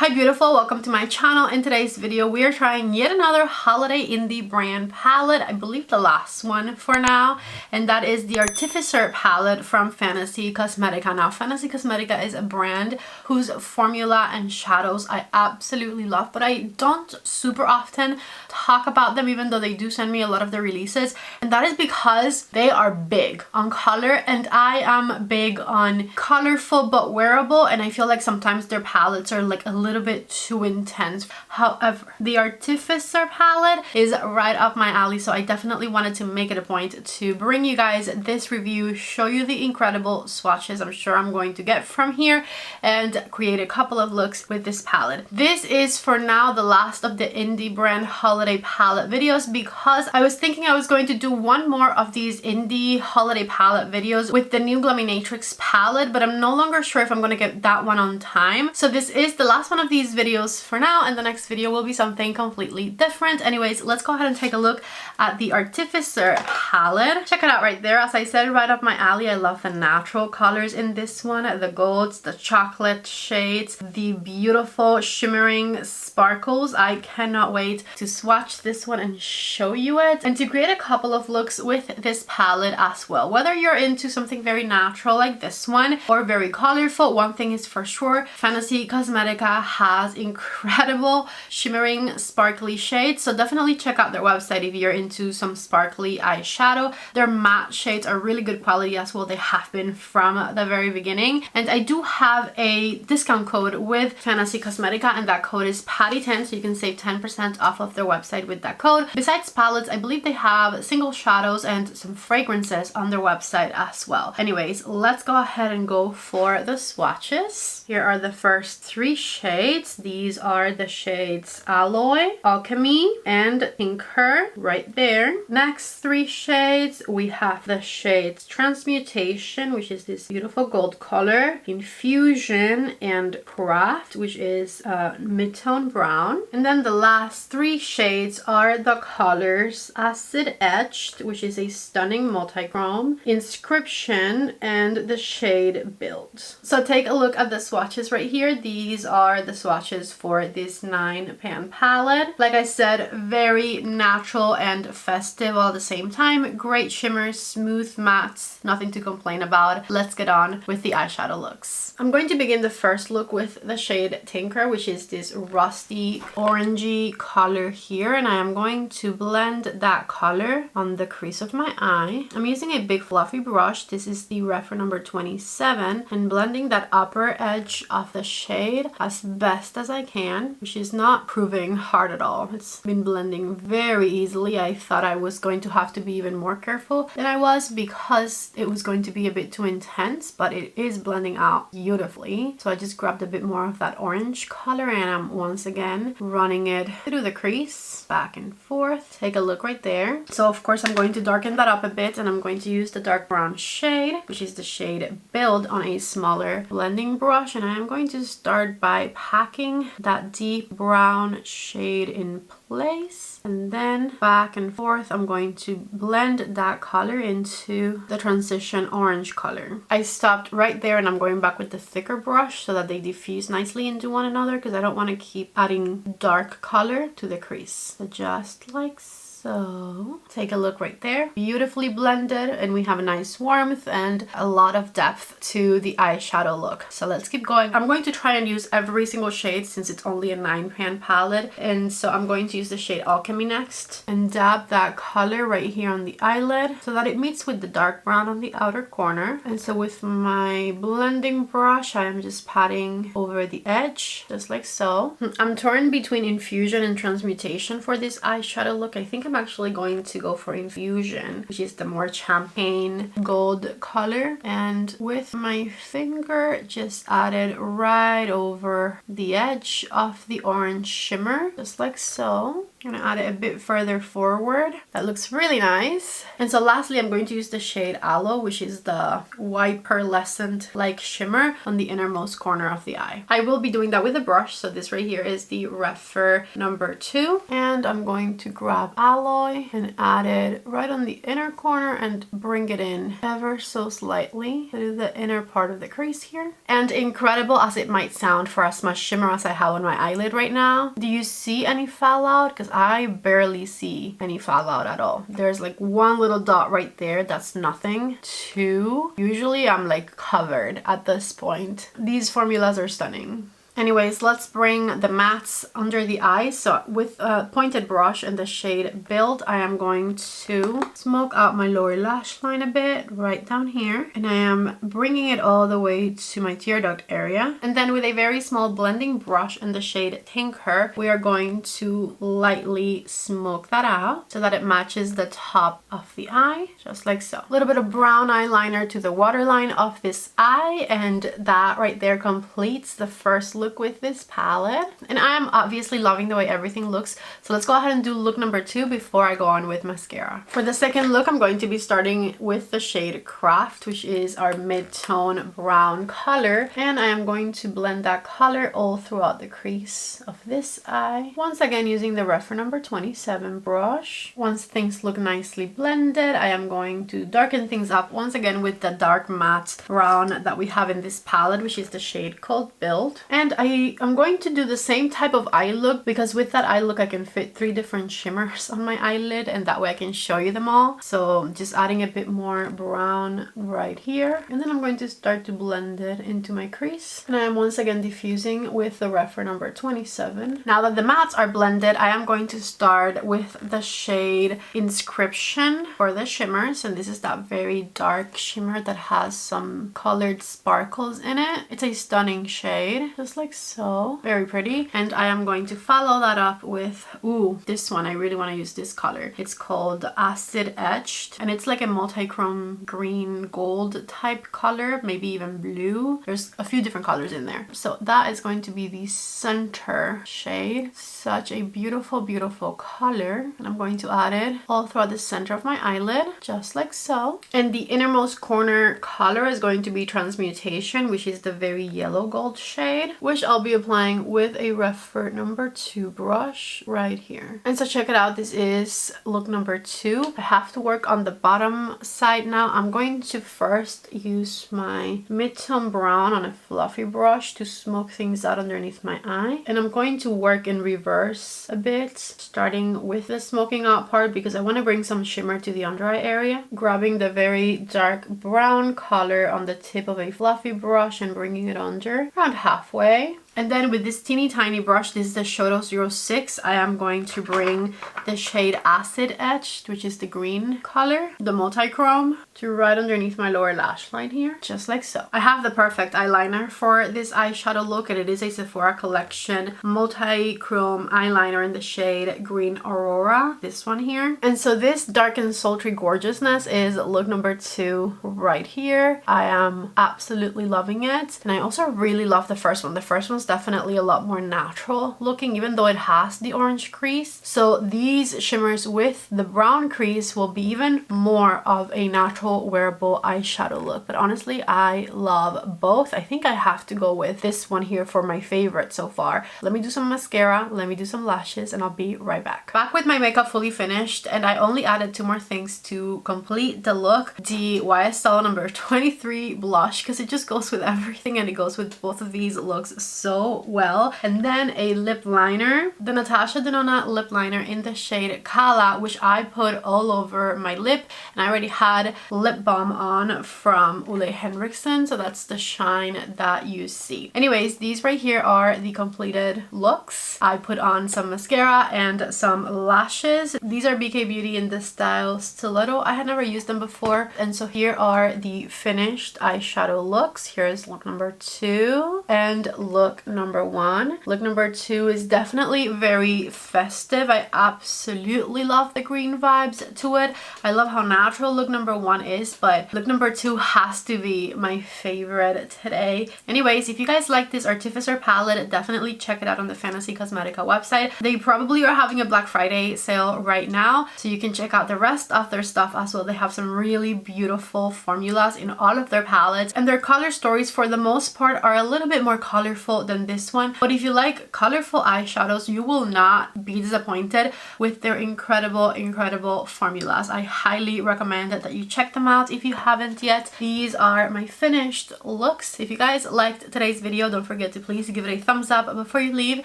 Hi beautiful, welcome to my channel. In today's video we are trying yet another holiday indie brand palette. I believe the last one for now, and that is the Artificer palette from Fantasy Cosmetica. Now Fantasy Cosmetica is a brand whose formula and shadows I absolutely love, but I don't super often talk about them even though they do send me a lot of their releases, and that is because they are big on color and I am big on colorful but wearable, and I feel like sometimes their palettes are like a little bit too intense. However, the Artificer palette is right up my alley, so I definitely wanted to make it a point to bring you guys this review, show you the incredible swatches I'm sure I'm going to get from here, and create a couple of looks with this palette. This is for now the last of the indie brand holiday palette videos because I was thinking I was going to do one more of these indie holiday palette videos with the new Gluminatrix palette, but I'm no longer sure if I'm going to get that one on time. So this is the last one of these videos for now, and the next video will be something completely different. Anyways, let's go ahead and take a look at the Artificer palette. Check it out right there. As I said, right up my alley. I love the natural colors in this one, the golds, the chocolate shades, the beautiful shimmering sparkles. I cannot wait to swatch this one and show you it and to create a couple of looks with this palette as well. Whether you're into something very natural like this one or very colorful, one thing is for sure, Fantasy Cosmetica has incredible shimmering sparkly shades, so definitely check out their website if you're into some sparkly eyeshadow. Their matte shades are really good quality as well. They have been from the very beginning, and I do have a discount code with Fantasy Cosmetica, and that code is PATTY10, so you can save 10% off of their website with that code. Besides palettes, I believe they have single shadows and some fragrances on their website as well. Anyways, let's go ahead and go for the swatches. Here are the first three shades. These are the shades Alloy, Alchemy, and Tinker right there. Next three shades, we have the shades Transmutation, which is this beautiful gold color, Infusion, and Craft, which is mid-tone brown. And then the last three shades are the colors Acid Etched, which is a stunning multi-chrome, Inscription, and the shade Build. So take a look at the swatches right here. These are the swatches for this 9-pan palette. Like I said, very natural and festive all at the same time. Great shimmers, smooth mattes, nothing to complain about. Let's get on with the eyeshadow looks. I'm going to begin the first look with the shade Tinker, which is this rusty orangey color here, and I am going to blend that color on the crease of my eye. I'm using a big fluffy brush. This is the reference number 27, and blending that upper edge of the shade as best as I can, which is not proving hard at all. It's been blending very easily. I thought I was going to have to be even more careful than I was because it was going to be a bit too intense, but it is blending out beautifully. So I just grabbed a bit more of that orange color and I'm once again running it through the crease, back and forth. Take a look right there. So of course I'm going to darken that up a bit, and I'm going to use the dark brown shade, which is the shade Build, on a smaller blending brush, and I am going to start by packing that deep brown shade in place, and then back and forth I'm going to blend that color into the transition orange color. I stopped right there and I'm going back with the thicker brush so that they diffuse nicely into one another, because I don't want to keep adding dark color to the crease. So just like so. Take a look right there. Beautifully blended, and we have a nice warmth and a lot of depth to the eyeshadow look. So let's keep going. I'm going to try and use every single shade since it's only a 9-pan palette, and so I'm going to use the shade Alchemy next and dab that color right here on the eyelid so that it meets with the dark brown on the outer corner. And so with my blending brush I am just patting over the edge just like so. I'm torn between Infusion and Transmutation for this eyeshadow look. I think I'm actually going to go for Infusion, which is the more champagne gold color, and with my finger just add it right over the edge of the orange shimmer just like so. I'm gonna add it a bit further forward. That looks really nice. And so lastly, I'm going to use the shade Aloe, which is the white pearlescent like shimmer on the innermost corner of the eye. I will be doing that with a brush. So this right here is the Refer number 2. And I'm going to grab Aloe and add it right on the inner corner and bring it in ever so slightly to the inner part of the crease here. And incredible as it might sound for as much shimmer as I have on my eyelid right now, do you see any fallout? Because I barely see any fallout at all. There's like one little dot right there. That's nothing. 2. Usually I'm like covered at this point. These formulas are stunning. Anyways, let's bring the mattes under the eyes. So with a pointed brush in the shade Build, I am going to smoke out my lower lash line a bit right down here. And I am bringing it all the way to my tear duct area. And then with a very small blending brush in the shade Tinker, we are going to lightly smoke that out so that it matches the top of the eye, just like so. A little bit of brown eyeliner to the waterline of this eye, and that right there completes the first look with this palette. And I'm obviously loving the way everything looks, so let's go ahead and do look number 2 before I go on with mascara. For the second look, I'm going to be starting with the shade Craft, which is our mid-tone brown color, and I am going to blend that color all throughout the crease of this eye, once again using the Refer number 27 brush. Once things look nicely blended, I am going to darken things up once again with the dark matte brown that we have in this palette, which is the shade called Build. And I am going to do the same type of eye look, because with that eye look I can fit 3 different shimmers on my eyelid, and that way I can show you them all. So just adding a bit more brown right here, and then I'm going to start to blend it into my crease. And I am once again diffusing with the Refer number 27. Now that the mattes are blended, I am going to start with the shade Inscription for the shimmers, and this is that very dark shimmer that has some colored sparkles in it. It's a stunning shade, just like so. Very pretty. And I am going to follow that up with, ooh, this one. I really want to use this color. It's called Acid Etched, and it's like a multi-chrome green gold type color, maybe even blue. There's a few different colors in there. So that is going to be the center shade. Such a beautiful, beautiful color. And I'm going to add it all throughout the center of my eyelid, just like so. And the innermost corner color is going to be Transmutation, which is the very yellow gold shade, which I'll be applying with a Refer number 2 brush right here. And so check it out, this is look number 2. I have to work on the bottom side now. I'm going to first use my mid-tone brown on a fluffy brush to smoke things out underneath my eye. And I'm going to work in reverse a bit, starting with the smoking out part, because I want to bring some shimmer to the under eye area. Grabbing the very dark brown color on the tip of a fluffy brush and bringing it under around halfway. And then with this teeny tiny brush, this is the Shoto 06, I am going to bring the shade Acid Etched, which is the green color, the multi-chrome, to right underneath my lower lash line here, just like so. I have the perfect eyeliner for this eyeshadow look, and it is a Sephora collection multi-chrome eyeliner in the shade Green Aurora, this one here. And so this dark and sultry gorgeousness is look number 2 right here. I am absolutely loving it, and I also really love the first one. The first one's definitely a lot more natural looking, even though it has the orange crease. So these shimmers with the brown crease will be even more of a natural wearable eyeshadow look. But honestly, I love both. I think I have to go with this one here for my favorite so far. Let me do some mascara, let me do some lashes, and I'll be right back. Back with my makeup fully finished, and I only added 2 more things to complete the look. The YSL number 23 blush, because it just goes with everything, and it goes with both of these looks so well. And then a lip liner, the Natasha Denona lip liner in the shade COLLAB, which I put all over my lip, and I already had lip balm on from Ole Henriksen, so that's the shine that you see. Anyways, these right here are the completed looks. I put on some mascara and some lashes. These are BK Beauty in the style Stiletto. I had never used them before, and so here are the finished eyeshadow looks. Here's look number 2 and look look number 1. Look number 2 is definitely very festive. I absolutely love the green vibes to it. I love how natural look number 1 is, but look number 2 has to be my favorite today. Anyways, if you guys like this Artificer palette, definitely check it out on the Fantasy Cosmetica website. They probably are having a Black Friday sale right now, so you can check out the rest of their stuff as well. They have some really beautiful formulas in all of their palettes, and their color stories for the most part are a little bit more colorful than this one. But if you like colorful eyeshadows, you will not be disappointed with their incredible formulas. I highly recommend that you check them out if you haven't yet. These are my finished looks. If you guys liked today's video, don't forget to please give it a thumbs up. Before you leave,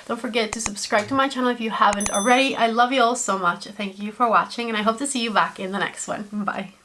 don't forget to subscribe to my channel if you haven't already. I love you all so much. Thank you for watching, and I hope to see you back in the next one. Bye.